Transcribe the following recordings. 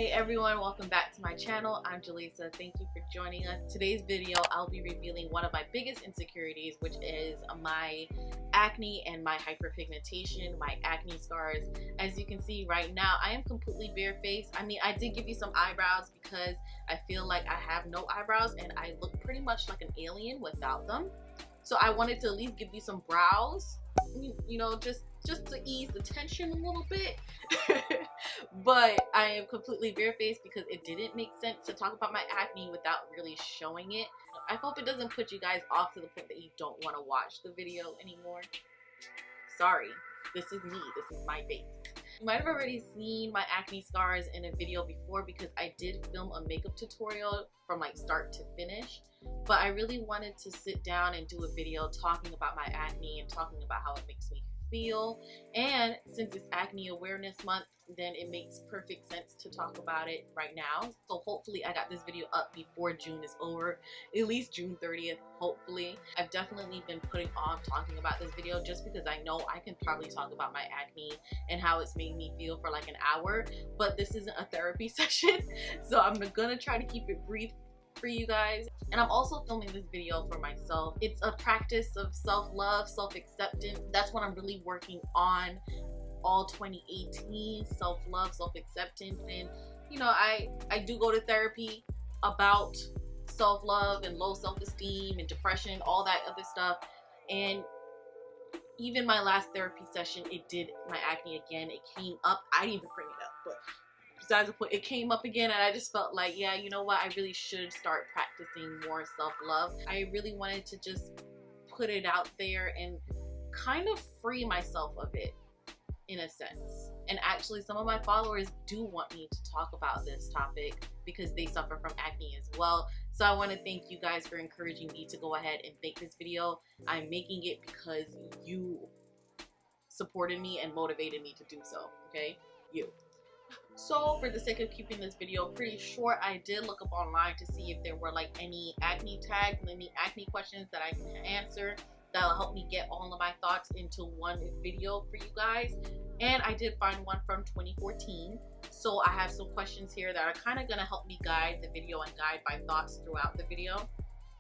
Hey everyone, welcome back to my channel. I'm Jaleesa. Thank you for joining us. Today's video, I'll be revealing one of my biggest insecurities, which is my acne and my hyperpigmentation, my acne scars. As you can see right now, I am completely barefaced. I mean, I did give you some eyebrows because I feel like I have no eyebrows and I look pretty much like an alien without them. So I wanted to at least give you some brows, you know, just to ease the tension a little bit. But I am completely barefaced because it didn't make sense to talk about my acne without really showing it. I hope it doesn't put you guys off to the point that you don't want to watch the video anymore. Sorry, this is me, this is my face. You might have already seen my acne scars in a video before because I did film a makeup tutorial from like start to finish. But I really wanted to sit down and do a video talking about my acne and talking about how it makes me feel. And since it's Acne Awareness Month, then it makes perfect sense to talk about it right now. So hopefully I got this video up before June is over, at least June 30th, hopefully. I've definitely been putting off talking about this video just because I know I can probably talk about my acne and how it's made me feel for like an hour, but this isn't a therapy session, so I'm gonna try to keep it brief for you guys. And I'm also filming this video for myself. It's a practice of self-love, self-acceptance. That's what I'm really working on all 2018, self-love, self-acceptance. And you know, I do go to therapy about self-love and low self-esteem and depression, all that other stuff. And even my last therapy session, it did my acne again. It came up. I didn't even bring it up, but besides the point, it came up again, and I just felt like, yeah, you know what, I really should start practicing more self-love. I really wanted to just put it out there and kind of free myself of it in a sense. And actually some of my followers do want me to talk about this topic because they suffer from acne as well. So I want to thank you guys for encouraging me to go ahead and make this video. I'm making it because you supported me and motivated me to do so, okay? You. So for the sake of keeping this video pretty short, I did look up online to see if there were like any acne tags and any acne questions that I can answer that'll help me get all of my thoughts into one video for you guys. And I did find one from 2014. So I have some questions here that are kind of going to help me guide the video and guide my thoughts throughout the video.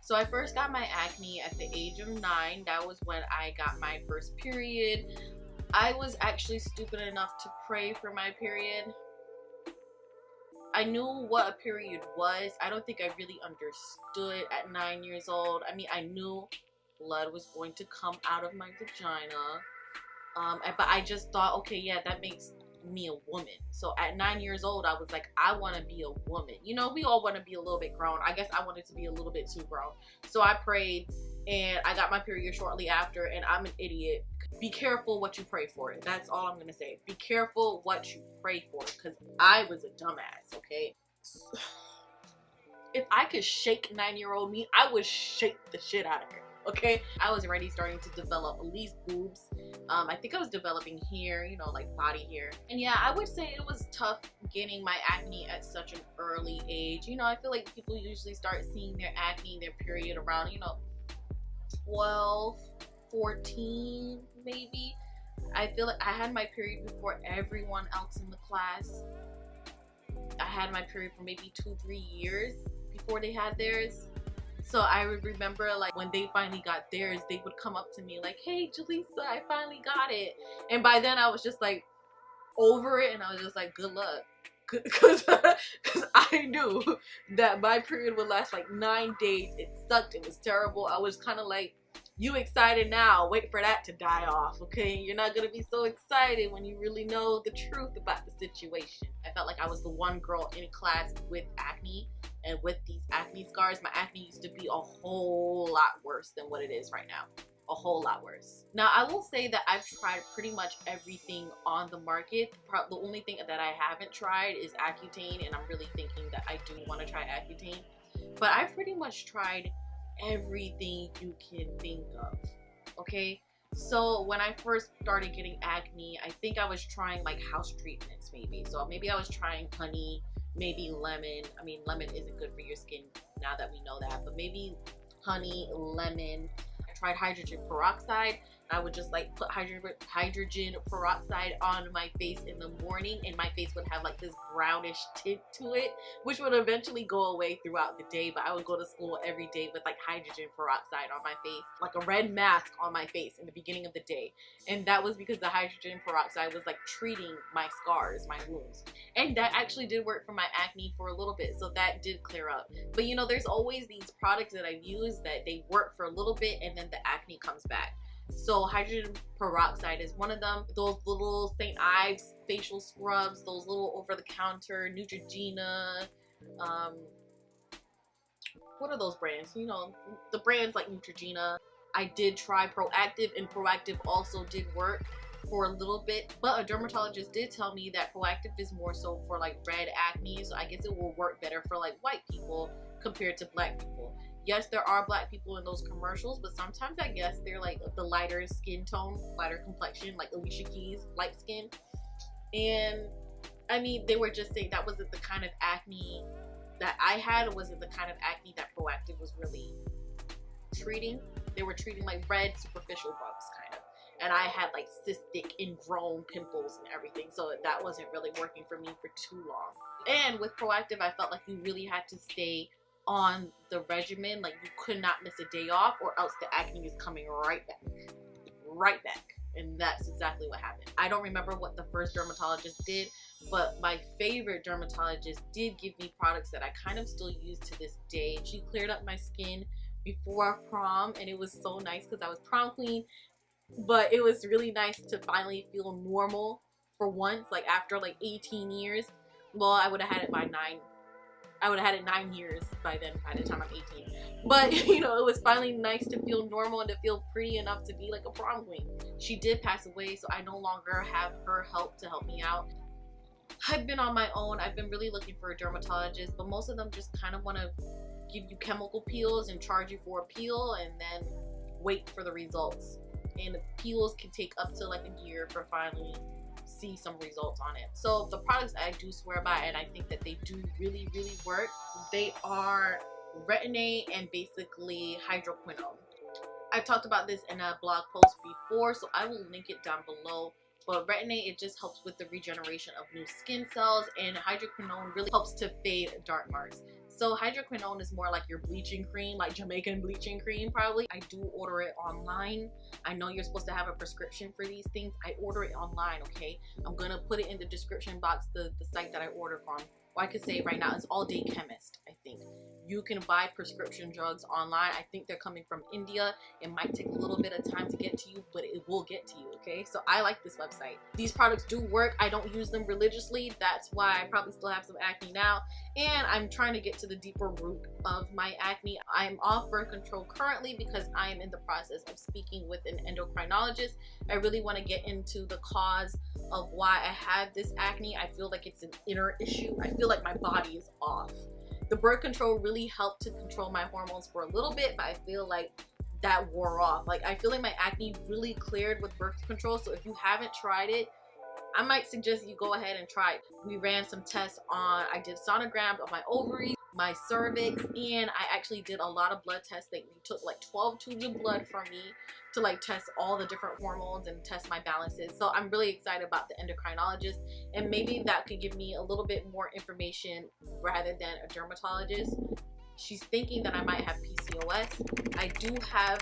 So I first got my acne at the age of 9. That was when I got my first period. I was actually stupid enough to pray for my period. I knew what a period was. I don't think I really understood at 9 years old. I mean, I knew blood was going to come out of my vagina. But I just thought, okay, yeah, that makes me a woman. So at 9 years old, I was like, I want to be a woman. You know, we all want to be a little bit grown. I guess I wanted to be a little bit too grown. So I prayed and I got my period shortly after, and I'm an idiot. Be careful what you pray for. That's all I'm gonna say. Be careful what you pray for, because I was a dumbass, okay? If I could shake 9-year-old me, I would shake the shit out of her, okay? I was already starting to develop at least boobs. I think I was developing hair, you know, like body hair. And yeah, I would say it was tough getting my acne at such an early age. You know, I feel like people usually start seeing their acne, their period around, you know, 12, 14 maybe. I feel like I had my period before everyone else in the class. I had my period for maybe 2-3 years before they had theirs. So I would remember like when they finally got theirs, they would come up to me like, hey Jaleesa, I finally got it. And by then I was just like over it, and I was just like, good luck. Because I knew that my period would last like 9 days. It sucked. It was terrible. I was kind of like, you excited now, wait for that to die off, okay? You're not gonna be so excited when you really know the truth about the situation. I felt like I was the one girl in class with acne, and with these acne scars, my acne used to be a whole lot worse than what it is right now. A whole lot worse. Now I will say that I've tried pretty much everything on the market. The only thing that I haven't tried is Accutane, and I'm really thinking that I do want to try Accutane. But I've pretty much tried everything you can think of, okay? So when I first started getting acne, I think I was trying like house treatments maybe. So maybe I was trying honey, maybe lemon. I mean, lemon isn't good for your skin now that we know that, but maybe honey, lemon. I tried hydrogen peroxide I would just like put hydrogen peroxide on my face in the morning, and my face would have like this brownish tint to it, which would eventually go away throughout the day. But I would go to school every day with like hydrogen peroxide on my face, like a red mask on my face in the beginning of the day. And that was because the hydrogen peroxide was like treating my scars, my wounds. And that actually did work for my acne for a little bit, so that did clear up. But you know, there's always these products that I've used that they work for a little bit and then the acne comes back. So hydrogen peroxide is one of them. Those little St. Ives facial scrubs, those little over-the-counter Neutrogena, what are those brands? You know, the brands like Neutrogena. I did try Proactive, and Proactive also did work for a little bit, but a dermatologist did tell me that Proactive is more so for like red acne, so I guess it will work better for like white people compared to black people. Yes, there are black people in those commercials, but sometimes I guess they're like the lighter skin tone, lighter complexion, like Alicia Keys, light skin. And I mean, they were just saying that wasn't the kind of acne that I had, wasn't the kind of acne that Proactive was really treating. They were treating like red superficial bumps kind of. And I had like cystic ingrown pimples and everything, so that wasn't really working for me for too long. And with Proactive, I felt like you really had to stay on the regimen, like you could not miss a day off, or else the acne is coming right back. And that's exactly what happened. I don't remember what the first dermatologist did, but my favorite dermatologist did give me products that I kind of still use to this day. She cleared up my skin before prom, and it was so nice because I was prom queen, but it was really nice to finally feel normal for once, like after like 18 years. Well, I would have had it by 9. I would have had it 9 years by then, by the time I'm 18. But, you know, it was finally nice to feel normal and to feel pretty enough to be like a prom queen. She did pass away, so I no longer have her help to help me out. I've been on my own. I've been really looking for a dermatologist, but most of them just kind of want to give you chemical peels and charge you for a peel and then wait for the results. And the peels can take up to like a year for finally see some results on it. So the products I do swear by, and I think that they do really work, they are retin-A and basically hydroquinone. I've talked about this in a blog post before, so I will link it down below. But retin-A, it just helps with the regeneration of new skin cells, and hydroquinone really helps to fade dark marks. So hydroquinone is more like your bleaching cream, like Jamaican bleaching cream probably. I do order it online. I know you're supposed to have a prescription for these things. I order it online, okay? I'm gonna put it in the description box, the site that I order from. Or I could say right now, it's All Day Chemist, I think. You can buy prescription drugs online. I think they're coming from India. It might take a little bit of time to get to you, but it will get to you, okay? So I like this website. These products do work. I don't use them religiously. That's why I probably still have some acne now. And I'm trying to get to the deeper root of my acne. I'm off birth control currently because I am in the process of speaking with an endocrinologist. I really want to get into the cause of why I have this acne. I feel like it's an inner issue. I feel like my body is off. The birth control really helped to control my hormones for a little bit, but I feel like that wore off. Like, I feel like my acne really cleared with birth control. So if you haven't tried it, I might suggest you go ahead and try it. We ran some tests on, I did sonograms of my ovaries, my cervix, and I actually did a lot of blood tests. They took like 12 tubes of blood from me to like test all the different hormones and test my balances. So I'm really excited about the endocrinologist, and maybe that could give me a little bit more information rather than a dermatologist. She's thinking that I might have PCOS. I do have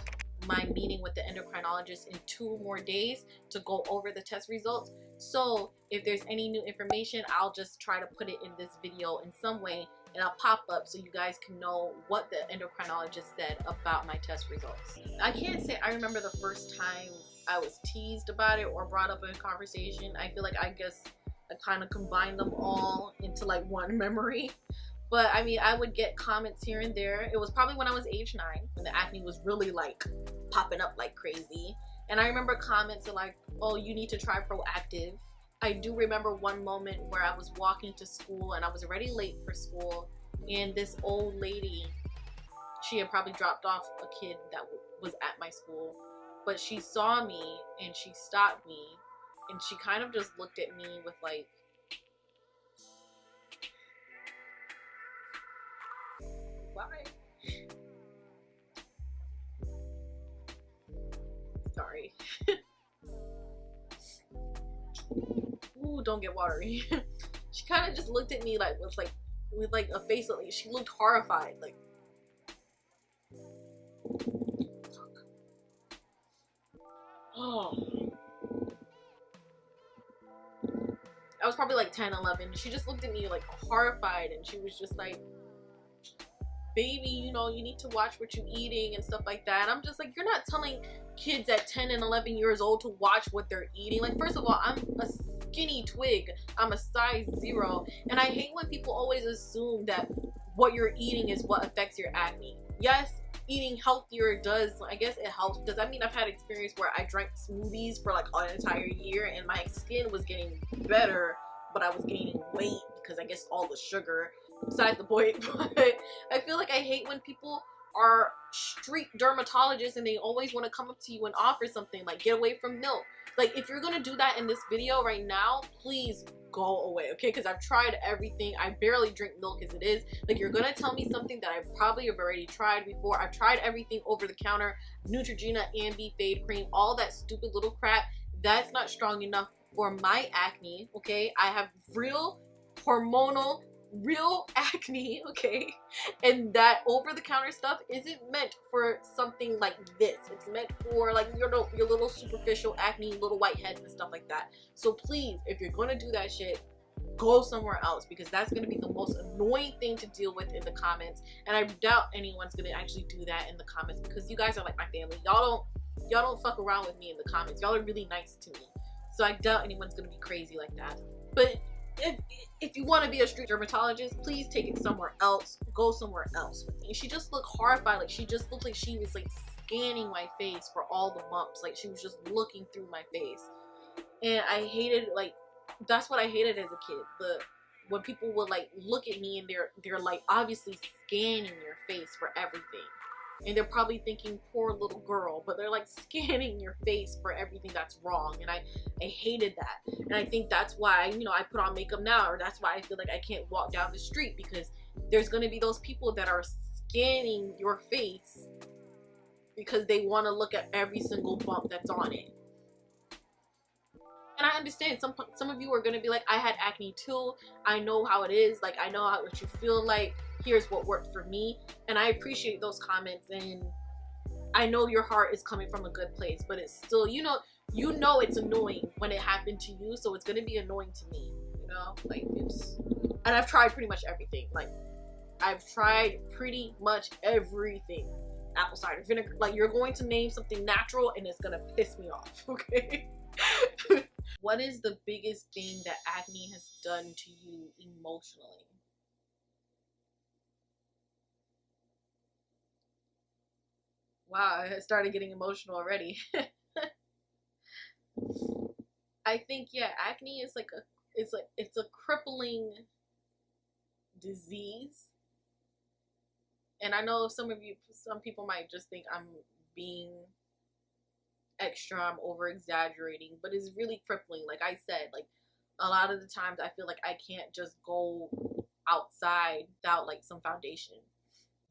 my meeting with the endocrinologist in 2 more days to go over the test results. So if there's any new information, I'll just try to put it in this video in some way, and I'll pop up so you guys can know what the endocrinologist said about my test results. I can't say I remember the first time I was teased about it or brought up in a conversation. I feel like I guess I kind of combined them all into like one memory. But I mean, I would get comments here and there. It was probably when I was age 9, when the acne was really like popping up like crazy. And I remember comments like, oh, you need to try Proactive. I do remember one moment where I was walking to school and I was already late for school. And this old lady, she had probably dropped off a kid that was at my school. But she saw me and she stopped me. And she kind of just looked at me with like, why? Sorry. don't get watery. She kind of just looked at me like with like a face like she looked horrified. Like, oh, I was probably like 10, 11. She just looked at me like horrified, and she was just like, baby, you know, you need to watch what you're eating and stuff like that. I'm just like, you're not telling kids at 10 and 11 years old to watch what they're eating. Like, first of all, I'm a skinny twig. I'm a size 0. And I hate when people always assume that what you're eating is what affects your acne. Yes, eating healthier does, I guess it helps, because I mean, I've had experience where I drank smoothies for like an entire year and my skin was getting better, but I was gaining weight because I guess all the sugar. Besides the point. But I feel like I hate when people are street dermatologists and they always want to come up to you and offer something like, get away from milk. Like, if you're gonna do that in this video right now, please go away, okay? Because I've tried everything. I barely drink milk as it is. Like, you're gonna tell me something that I probably have already tried before. I've tried everything over the counter, Neutrogena, Ambi, Fade Cream, all that stupid little crap. That's not strong enough for my acne, okay? I have real hormonal real acne, okay? And that over-the-counter stuff isn't meant for something like this. It's meant for like your little superficial acne, little whiteheads and stuff like that. So please, if you're gonna do that shit, go somewhere else, because that's gonna be the most annoying thing to deal with in the comments. And I doubt anyone's gonna actually do that in the comments, because you guys are like my family. Y'all don't fuck around with me in the comments. Y'all are really nice to me. So I doubt anyone's gonna be crazy like that. But if you want to be a street dermatologist, please take it somewhere else. Go somewhere else with me. She just looked horrified. Like, she just looked like she was like scanning my face for all the bumps. Like, she was just looking through my face. And I hated, like, that's what I hated as a kid. When people would like look at me and they're like obviously scanning your face for everything. And they're probably thinking, poor little girl, but they're like scanning your face for everything that's wrong. And I hated that. And I think that's why, you know, I put on makeup now, or that's why I feel like I can't walk down the street, because there's going to be those people that are scanning your face because they want to look at every single bump that's on it. And I understand some of you are going to be like, I had acne too. I know how it is. Like, I know what you feel like. Here's what worked for me. And I appreciate those comments, and I know your heart is coming from a good place, but it's still, you know it's annoying when it happened to you, so it's gonna be annoying to me, you know? Like, and I've tried pretty much everything. Like, I've tried pretty much everything. Apple cider vinegar. Like, you're going to name something natural and it's gonna piss me off, okay? What is the biggest thing that acne has done to you emotionally? Wow, I started getting emotional already. I think, yeah, acne is like it's a crippling disease. And I know some people might just think I'm being extra, I'm over exaggerating, but it's really crippling. Like I said, like a lot of the times I feel like I can't just go outside without like some foundation.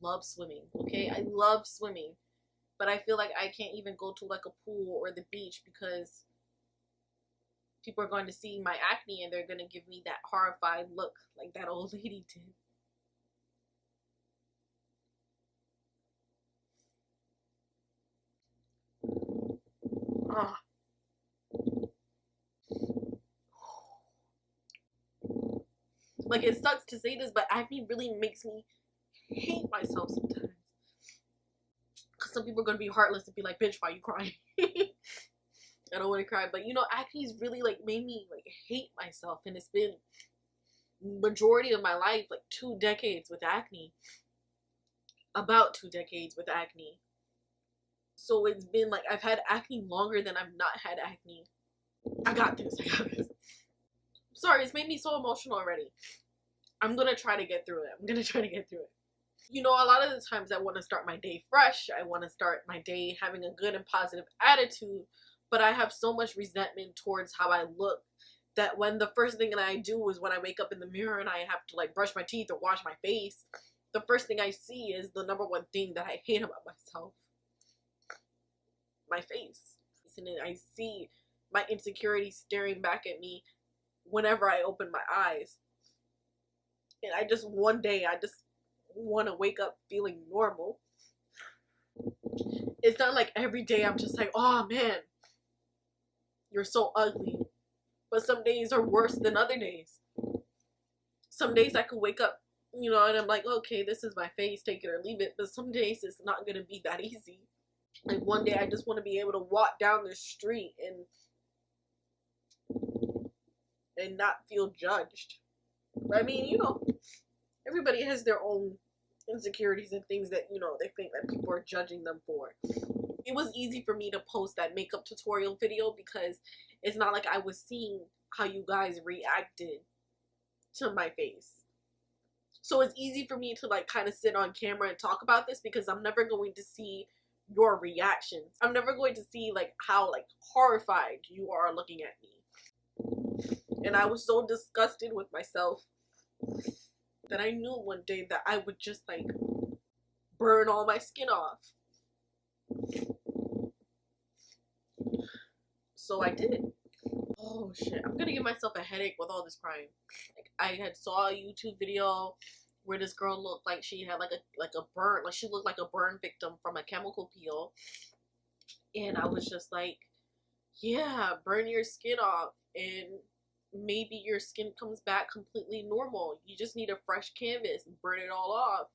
Love swimming, okay? I love swimming. But I feel like I can't even go to like a pool or the beach, because people are going to see my acne and they're going to give me that horrified look like that old lady did. Ah. Like, it sucks to say this, but acne really makes me hate myself sometimes. Because some people are going to be heartless and be like, bitch, why you crying? I don't want to cry. But, you know, acne's really, like, made me, like, hate myself. And it's been majority of my life, like, 2 decades with acne. About 2 decades with acne. So it's been, like, I've had acne longer than I've not had acne. I got this. Sorry, it's made me so emotional already. I'm going to try to get through it. You know, a lot of the times I want to start my day fresh. I want to start my day having a good and positive attitude. But I have so much resentment towards how I look that when the first thing that I do is when I wake up in the mirror and I have to like brush my teeth or wash my face, the first thing I see is the #1 thing that I hate about myself. My face. And then I see my insecurity staring back at me whenever I open my eyes. And one day I just want to wake up feeling normal. It's not like every day I'm just like, oh man, you're so ugly. But some days are worse than other days. Some days I could wake up, you know, and I'm like, okay, this is my face, take it or leave it. But some days it's not going to be that easy. Like one day I just want to be able to walk down the street and not feel judged. I mean, you know, everybody has their own insecurities and things that, you know, they think that people are judging them for. It was easy for me to post that makeup tutorial video because it's not like I was seeing how you guys reacted to my face. So it's easy for me to like kind of sit on camera and talk about this because I'm never going to see your reactions. I'm never going to see like how like horrified you are looking at me. And I was so disgusted with myself that I knew one day that I would just like burn all my skin off. So I did. Oh shit, I'm gonna give myself a headache with all this crying. Like I had saw a YouTube video where this girl looked like she had like a burn, like she looked like a burn victim from a chemical peel. And I was just like, yeah, burn your skin off and maybe your skin comes back completely normal. You just need a fresh canvas and burn it all off.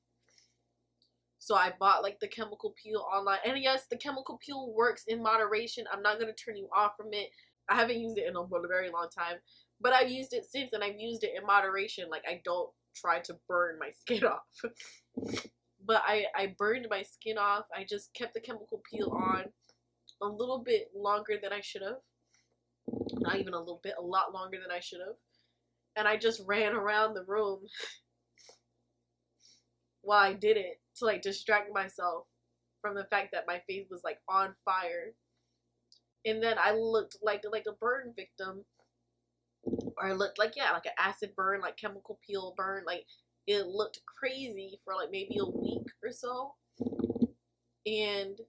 So I bought like the chemical peel online. And yes, the chemical peel works in moderation. I'm not going to turn you off from it. I haven't used it in a very long time. But I've used it since and I've used it in moderation. Like I don't try to burn my skin off. But I burned my skin off. I just kept the chemical peel on a little bit longer than I should have. Not even a little bit, a lot longer than I should have. And I just ran around the room while I did it to like distract myself from the fact that my face was like on fire. And then I looked like a burn victim. Or I looked like, yeah, like an acid burn, like chemical peel burn. Like it looked crazy for like maybe a week or so. And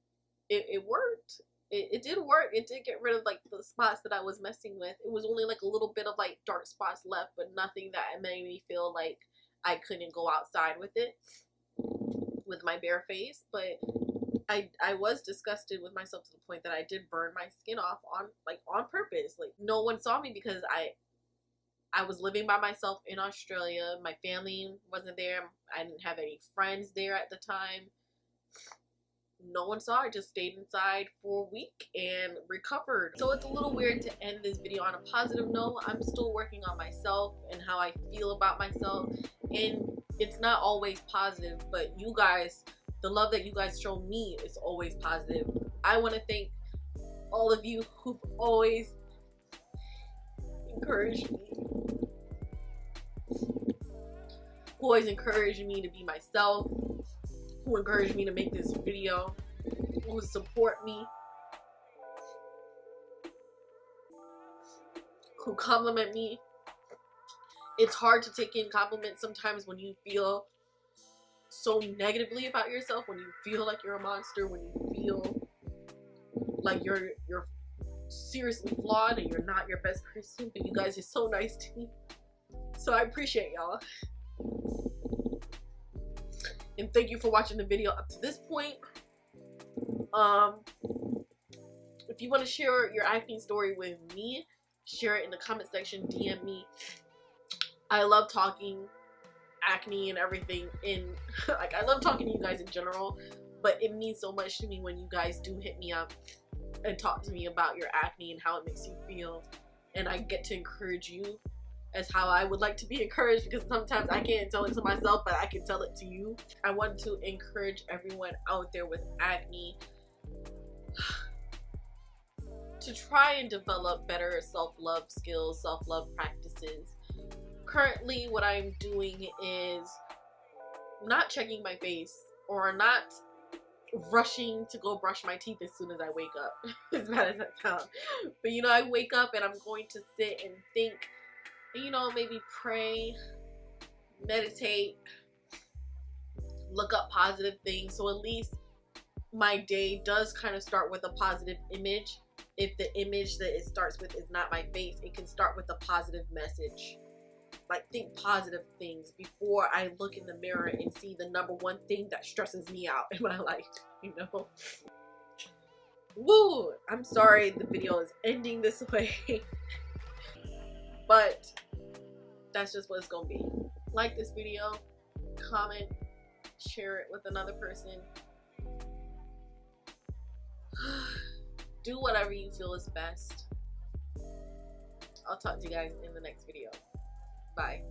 it worked. It did work. It did get rid of like the spots that I was messing with. It was only like a little bit of like dark spots left, but nothing that made me feel like I couldn't go outside with it, with my bare face. But I was disgusted with myself to the point that I did burn my skin off on purpose. Like no one saw me because I was living by myself in Australia. My family wasn't there. I didn't have any friends there at the time. No one saw. I just stayed inside for a week and recovered. So it's a little weird to end this video on a positive note. I'm still working on myself and how I feel about myself, and it's not always positive, but you guys, the love that you guys show me is always positive. I want to thank all of you who've always encouraged me, who always encouraged me to be myself, who encouraged me to make this video, who support me, who compliment me. It's hard to take in compliments sometimes when you feel so negatively about yourself, when you feel like you're a monster, when you feel like you're seriously flawed and you're not your best person. But you guys are so nice to me, so I appreciate y'all. And thank you for watching the video up to this point. If you want to share your acne story with me, share it in the comment section, DM me. I love talking acne and everything like I love talking to you guys in general, but it means so much to me when you guys do hit me up and talk to me about your acne and how it makes you feel, and I get to encourage you as how I would like to be encouraged, because sometimes I can't tell it to myself, but I can tell it to you. I want to encourage everyone out there with acne to try and develop better self-love skills, self-love practices. Currently, what I'm doing is not checking my face or not rushing to go brush my teeth as soon as I wake up, as bad as that sounds. But you know, I wake up and I'm going to sit and think, you know, maybe pray, meditate, look up positive things, so at least my day does kind of start with a positive image if the image that it starts with is not my face, it can start with a positive message. Like, think positive things before I look in the mirror and see the number one thing that stresses me out in my life, you know? Woo! I'm sorry the video is ending this way. But that's just what it's gonna be. Like this video, comment, share it with another person. Do whatever you feel is best. I'll talk to you guys in the next video. Bye.